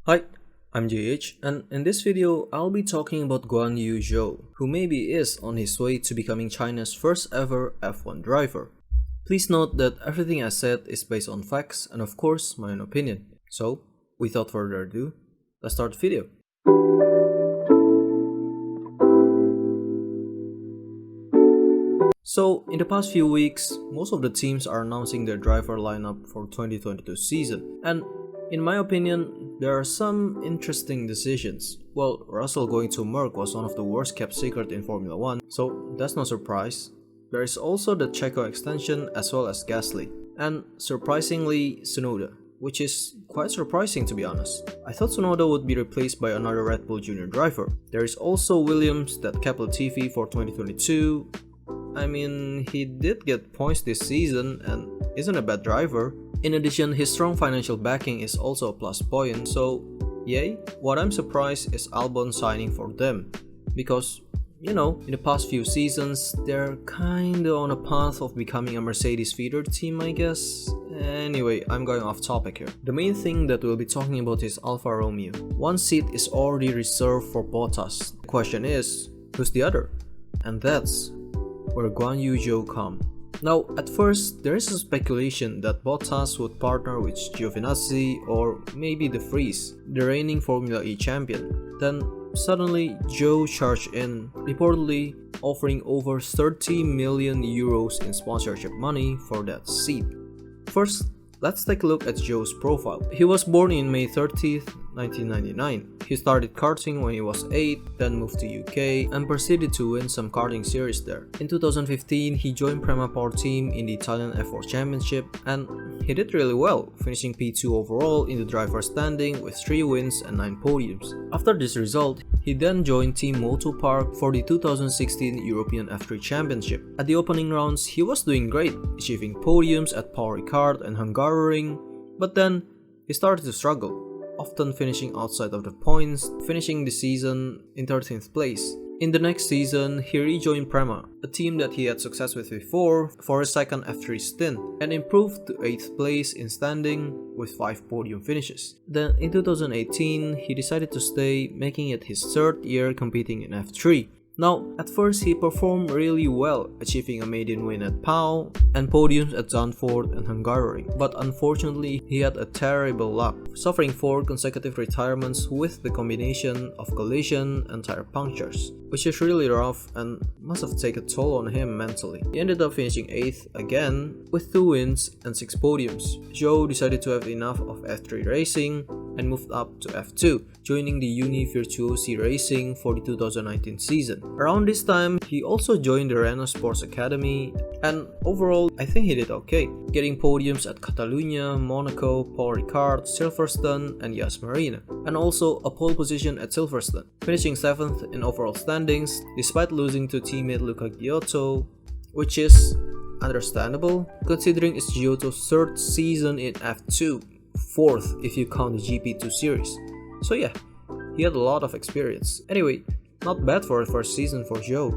Hi, I'm JH, and in this video I'll be talking about Guanyu Zhou, who maybe is on his way to becoming China's first ever F1 driver. Please note that everything I said is based on facts and of course my own opinion. So, without further ado, let's start the video. So, in the past few weeks, most of the teams are announcing their driver lineup for 2022 season, and in my opinion, there are some interesting decisions. Well, Russell going to Merc was one of the worst kept secret in Formula 1, so that's no surprise. There is also the Checo extension as well as Gasly, and surprisingly Tsunoda, which is quite surprising to be honest. I thought Tsunoda would be replaced by another Red Bull Junior driver. There is also Williams that kept Latifi for 2022. I mean, he did get points this season and isn't a bad driver. In addition, his strong financial backing is also a plus point, so yay. What I'm surprised is Albon signing for them, because, in the past few seasons, they're kinda on a path of becoming a Mercedes feeder team, I guess. Anyway, I'm going off topic here. The main thing that we'll be talking about is Alfa Romeo. One seat is already reserved for Bottas. The question is, who's the other? And that's where Guanyu Zhou come. Now, at first, there is a speculation that Bottas would partner with Giovinazzi or maybe De Vries, the reigning Formula E champion. Then, suddenly, Zhou charged in, reportedly offering over 30 million euros in sponsorship money for that seat. First, let's take a look at Zhou's profile. He was born in May 30th, 1999. He started karting when he was 8, then moved to UK and proceeded to win some karting series there. In 2015, he joined Prema Power Team in the Italian F4 Championship and he did really well, finishing P2 overall in the driver's standing with 3 wins and 9 podiums. After this result, he then joined Team Motopark for the 2016 European F3 Championship. At the opening rounds, he was doing great, achieving podiums at Paul Ricard and Hungaroring, but then he started to struggle, often finishing outside of the points, finishing the season in 13th place. In the next season, he rejoined Prema, a team that he had success with before, for his second F3 stint, and improved to 8th place in standing with 5 podium finishes. Then in 2018, he decided to stay, making it his 3rd year competing in F3. Now, at first he performed really well, achieving a maiden win at Pau and podiums at Zandvoort and Hungaroring, but unfortunately he had a terrible luck, suffering 4 consecutive retirements with the combination of collision and tire punctures, which is really rough and must have taken a toll on him mentally. He ended up finishing 8th again with 2 wins and 6 podiums. Zhou decided to have enough of F3 racing and moved up to F2, joining the Uni Virtuosi Racing for the 2019 season. Around this time, he also joined the Renault Sports Academy, and overall, I think he did okay, getting podiums at Catalunya, Monaco, Paul Ricard, Silverstone, and Yas Marina, and also a pole position at Silverstone, finishing 7th in overall standings despite losing to teammate Luca Giotto, which is understandable considering it's Giotto's 3rd season in F2, 4th if you count the GP2 series. So yeah, he had a lot of experience. Anyway, not bad for a first season for Zhou.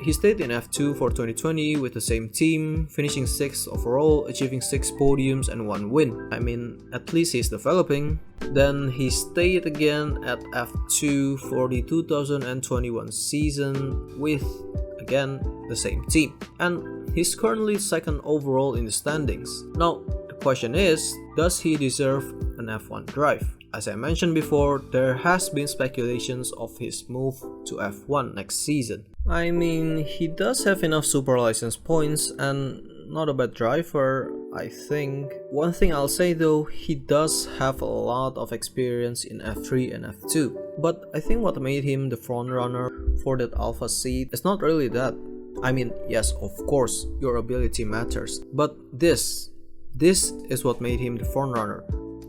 He stayed in F2 for 2020 with the same team, finishing 6th overall, achieving 6 podiums and 1 win. I mean, at least he's developing. Then he stayed again at F2 for the 2021 season with, again, the same team. And he's currently 2nd overall in the standings. Now, the question is, does he deserve an F1 drive? As I mentioned before, there has been speculations of his move to F1 next season. I mean, he does have enough super license points and not a bad driver, I think. One thing I'll say though, he does have a lot of experience in F3 and F2. But I think what made him the frontrunner for that Alpha seat is not really that. I mean, yes, of course, your ability matters. But this is what made him the frontrunner.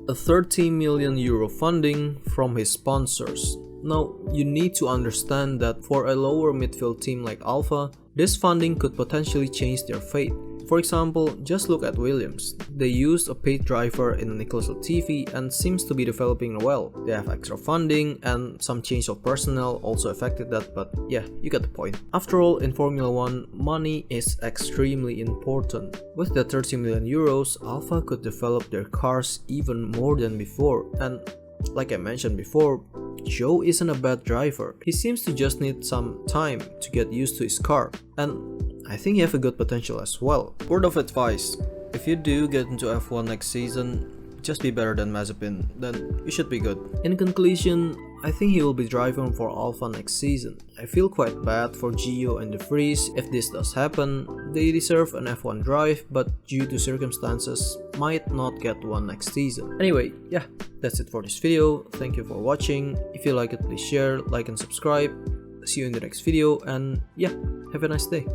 A 30 million euro funding from his sponsors. Now, you need to understand that for a lower midfield team like Alfa, this funding could potentially change their fate. For example, just look at Williams. They used a paid driver in Nicholas Latifi and seems to be developing well. They have extra funding and some change of personnel also affected that, but yeah, you get the point. After all, in Formula 1, money is extremely important. With the 30 million euros, Alfa could develop their cars even more than before, and like I mentioned before, Zhou isn't a bad driver. He seems to just need some time to get used to his car, and I think he has a good potential as well. Word of advice: if you do get into F1 next season, just be better than Mazepin, then you should be good. In conclusion, I think he will be driving for Alfa next season. I feel quite bad for Gio and De Vries. If this does happen, they deserve an F1 drive, but due to circumstances, might not get one next season. Anyway, yeah, that's it for this video. Thank you for watching. If you like it, please share, like and subscribe. See you in the next video, and yeah, have a nice day.